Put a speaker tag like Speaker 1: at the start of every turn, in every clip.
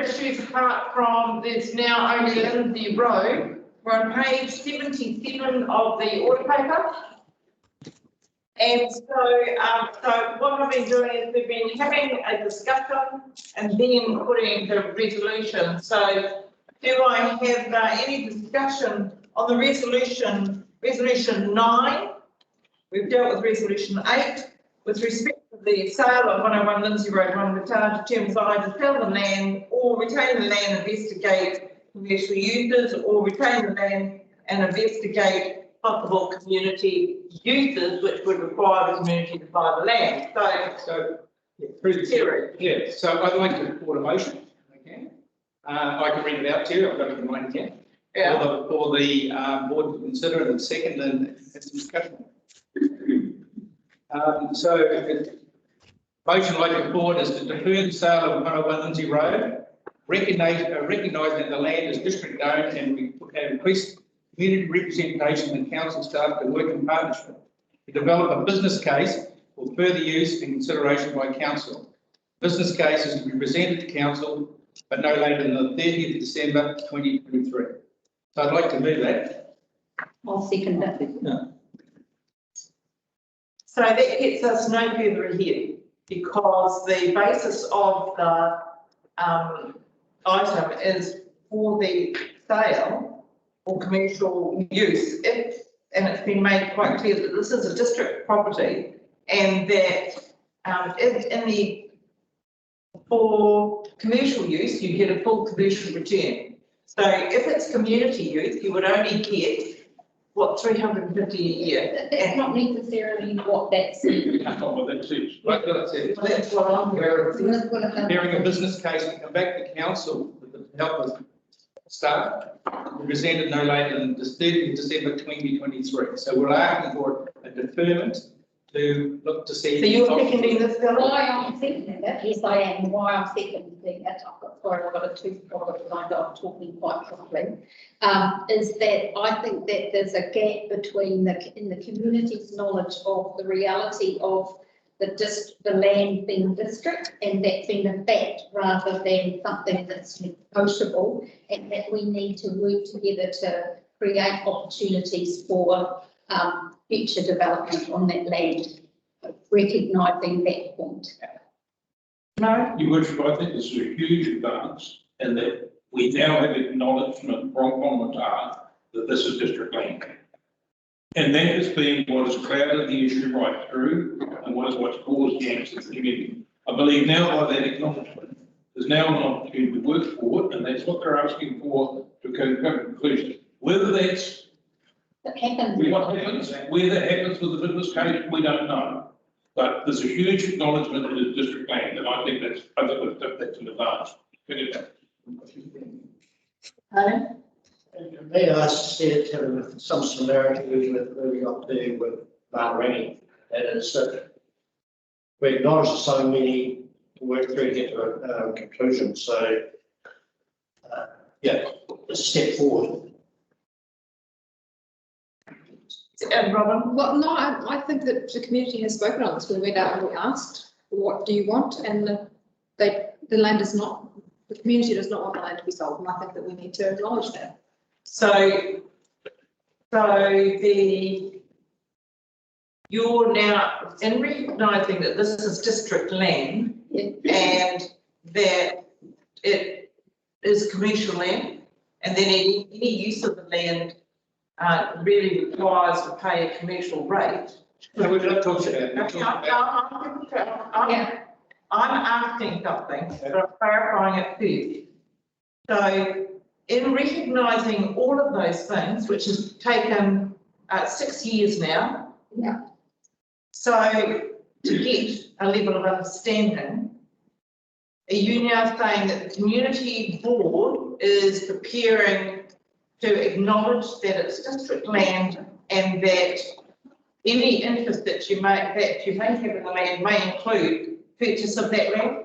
Speaker 1: issues apart from there's now only Lindsay Road. We're on page 77 of the order paper. And so what I've been doing is we've been having a discussion and then putting the resolution. So do I have any discussion on the resolution? Resolution 9, we've dealt with resolution 8. With respect to the sale of 101 Lindsay Road, 1 Return determines either to sell the land or retain the land, investigate commercial uses, or retain the land and investigate possible community uses which would require the community to buy the land. So
Speaker 2: through the chair. Yeah, so I'd like to report a motion. Okay. I can read it out to you. I've got it in mind here. Yeah. For the board to consider and second and have some discussion. So the motion I'd like to report is to defer the sale of 101 Lindsay Road, recognise that the land is district owned and we increase community representation and council staff to work in partnership to develop a business case for further use and consideration by council. Business case is to be presented to council, but no later than the 30th of December 2023. So I'd like to move that.
Speaker 3: I'll second that.
Speaker 2: No.
Speaker 1: So that gets us no further ahead because the basis of the item is for the sale or commercial use, and it's been made quite clear that this is a district property and that for commercial use you get a full commercial return. So if it's community use, you would only get what, 350 a year.
Speaker 3: That's not necessarily what that says.
Speaker 2: That's not what that says. Right, that's it.
Speaker 1: Well, that's what I'm hearing.
Speaker 2: Preparing a business case to come back to council with the help of staff, we presented no later than the 30th of December 2023. So we're asking for a deferment to look to see.
Speaker 1: So you're seconding this bill?
Speaker 3: Why I'm seconding it? Yes, I am. Why I'm seconding it? I've got a two-part because I'm talking quite properly. Is that I think that there's a gap between in the community's knowledge of the reality of the land being district and that being a fact rather than something that's negotiable, and that we need to work together to create opportunities for future development on that land, recognising that point.
Speaker 1: No?
Speaker 4: Your Worship, I think this is a huge advance in that we now have acknowledgement from Parliament that this is district land. And that has been what has clouded the issue right through and what's caused the angst in the community. I believe now by that acknowledgement, there's now an opportunity to work forward, and that's what they're asking for to come to a conclusion. Whether that's
Speaker 3: What happens
Speaker 4: where that happens with the business case, we don't know. But there's a huge acknowledgement that it's district land, and I think that's an advantage.
Speaker 5: To me, I see it having some similarity with where we got to with Margaret, and it's that we acknowledge there's so many to work through to get to a conclusion. So, yeah, it's a step forward.
Speaker 1: And Robin?
Speaker 6: Well, no, I think that the community has spoken on this. We went out and we asked, what do you want? And the land is not, the community does not want the land to be sold. And I think that we need to acknowledge that.
Speaker 1: So you're now in recognising that this is district land and that it is commercial land, and then any use of the land really requires to pay a commercial rate.
Speaker 2: No, we're not talking about.
Speaker 1: I'm asking something, but I'm clarifying it first. So, in recognising all of those things, which has taken 6 years now,
Speaker 3: Yeah.
Speaker 1: So to get a level of understanding, are you now saying that the community board is preparing to acknowledge that it's district land and that any interest that you may have in the land may include purchase of that land?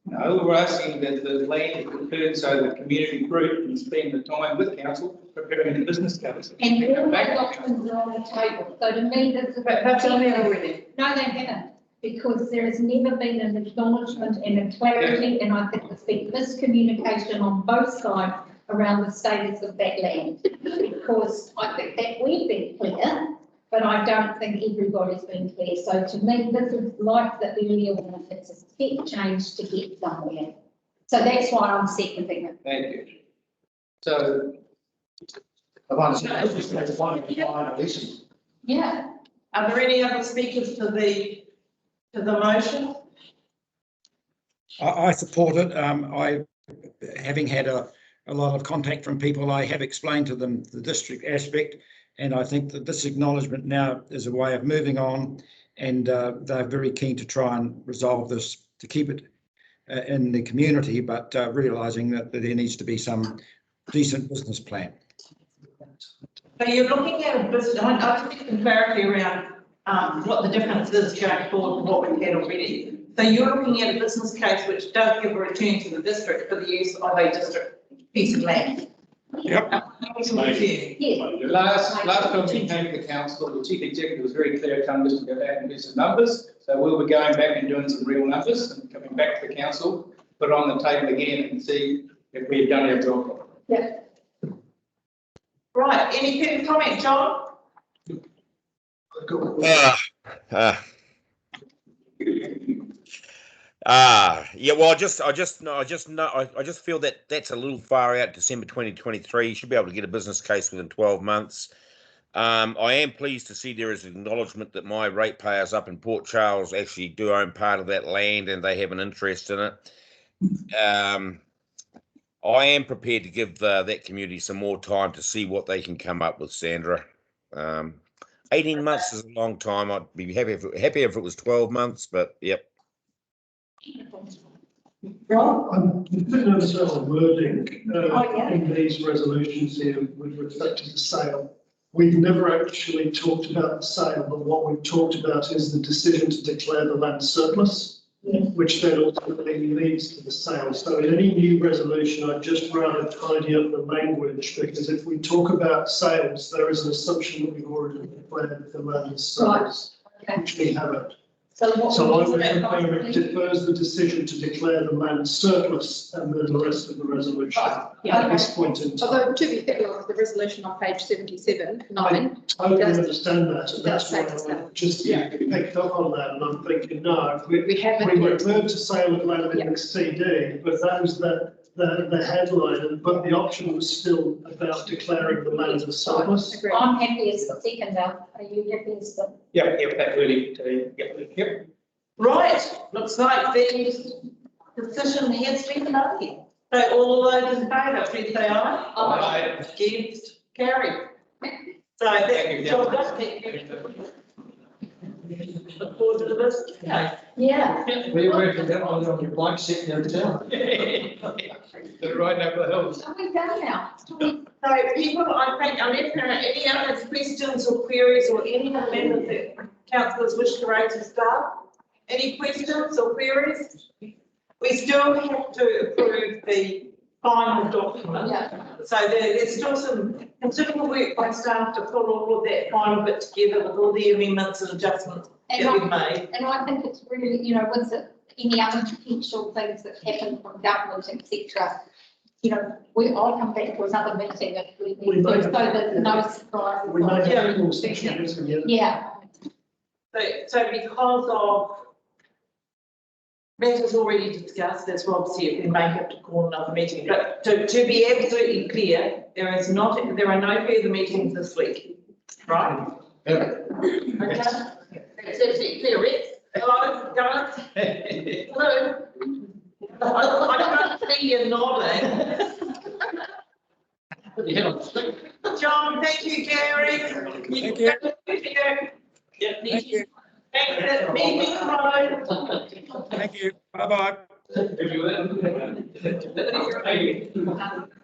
Speaker 2: No, we're asking that the land is deferred so the community group can spend the time with council preparing the business case.
Speaker 3: And all those options are on the table. So to me, this is.
Speaker 1: But that's on there already.
Speaker 3: No, they haven't. because there has never been an acknowledgement and a clarity, and I think there's been miscommunication on both sides around the status of that land. Because I think that we've been clear, but I don't think everybody's been clear. So to me, this is like the earlier one, it's a step change to get somewhere. So that's why I'm seconding it.
Speaker 2: Thank you. So,
Speaker 3: Yeah.
Speaker 1: Are there any other speakers to the motion?
Speaker 7: I support it. Having had a lot of contact from people, I have explained to them the district aspect, and I think that this acknowledgement now is a way of moving on, and they're very keen to try and resolve this, to keep it in the community, but realising that there needs to be some decent business plan.
Speaker 1: So you're looking at a business, I just need some clarity around what the difference is going forward from what we've had already. So you're looking at a business case which does give a return to the district for the use of a district piece of land.
Speaker 7: Yep.
Speaker 2: last time we came to the council, the chief executive was very clear telling us to go back and do some numbers. So we'll be going back and doing some real numbers and coming back to the council, put it on the table again and see if we've done our job.
Speaker 3: Yeah.
Speaker 1: Right, any further comment, John?
Speaker 8: Yeah, well, I just feel that that's a little far out. December 2023, you should be able to get a business case within 12 months. I am pleased to see there is an acknowledgement that my ratepayers up in Port Charles actually do own part of that land and they have an interest in it. I am prepared to give that community some more time to see what they can come up with, Sandra. 18 months is a long time. I'd be happy if it was 12 months, but yep.
Speaker 9: I'm nervous about the wording in these resolutions here with respect to the sale. We've never actually talked about the sale, but what we've talked about is the decision to declare the land surplus, which then ultimately leads to the sale. So in any new resolution, I'd just rather tidy up the language, because if we talk about sales, there is an assumption that we've already declared the land is surplus, which we haven't. So I would propose it defers the decision to declare the land surplus and then the rest of the resolution at this point in time.
Speaker 6: Although, to be fair, the resolution on page 77, 9.
Speaker 9: I totally understand that, and that's why I just picked up on that, and I'm thinking, no, we referred to sale of land in the CD, but that was the headline, but the option was still about declaring the land as surplus.
Speaker 3: I'm happy as the second now. Are you happy as the?
Speaker 2: Yep, that really, yep.
Speaker 1: Right, looks like the decision has been made. So all those in favour, please say aye.
Speaker 2: Aye.
Speaker 1: Against, carried. So that's job done. Thank you. Look forward to the business case.
Speaker 3: Yeah.
Speaker 5: We're working that on your bike set downtown.
Speaker 2: They're right over the hills.
Speaker 3: Are we done now?
Speaker 1: So people, I think, unless there are any other questions or queries or any other members that councillors wish to raise with staff, any questions or queries? We still have to approve the final document.
Speaker 3: Yeah.
Speaker 1: So there's still some considerable work by staff to pull all of that final bit together with all the amendments and adjustments that we've made.
Speaker 3: And I think it's really, with any other potential things that happen from government, etc. I'll come back to another meeting if we need to, so there's no surprise.
Speaker 9: We may have more sections again.
Speaker 3: Yeah.
Speaker 1: So because of matters already discussed, that's Rob said, we may have to call another meeting. But to be absolutely clear, there are no further meetings this week, right?
Speaker 5: Yeah.
Speaker 1: Okay. That's absolutely clear, Rick. Hello, guys. Hello. I can't see you nodding. John, thank you, Gary.
Speaker 7: Thank you.
Speaker 1: Yeah,
Speaker 7: Thank you.
Speaker 1: Meeting closed.
Speaker 7: Thank you. Bye-bye.